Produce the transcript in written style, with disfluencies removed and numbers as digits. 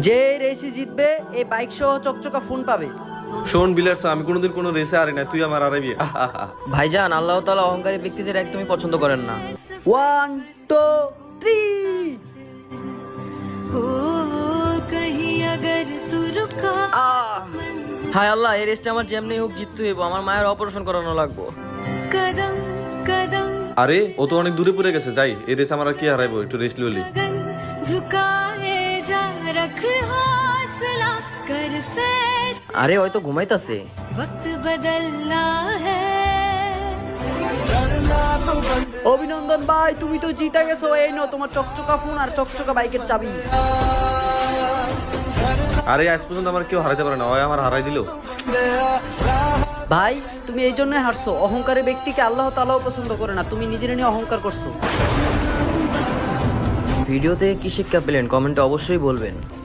যে রেসে জিতবে এই বাইক সহ চকচকা ফোন পাবে। শোন বিলাস, আমি কোনোদিন কোনো রেসে হারি না, তুই আমার হারাবি। ভাইজান, আল্লাহ তাআলা অহংকারী ব্যক্তিদের একদমই পছন্দ করেন না। 1 2 3 हो कहीं अगर तू रुका হায় আল্লাহ, এই রেসটা আমার যেমনি হোক জিততে হইব। আমার মায়ের অপারেশন করানো লাগবো। कदम कदम আরে ও তো অনেক দূরে পড়ে গেছে, যাই এই রেসে আমার আর কি হারাইবো, একটু রেস্ট লইলি। लगन झुकाए जा रख हौसला कर फैसला আরে হয়তো ঘুমাইতাছে। वक्त बदलना है অভিনন্দন ভাই, তুমি তো জিতে গেছো। এই নাও তোমার চকচকা ফোন আর চকচকা বাইকের চাবি। আরে আজ পর্যন্ত আমার কেউ হারাইতে পারে না, ওই আমার হারাই দিল। ভাই তুমি এই জন্যই হারছো। অহংকারী ব্যক্তিকে আল্লাহ তাআলাও পছন্দ করে না। তুমি নিজের নিয়ে অহংকার করছো। ভিডিওতে কি শিক্ষা পেলেন কমেন্টে অবশ্যই বলবেন।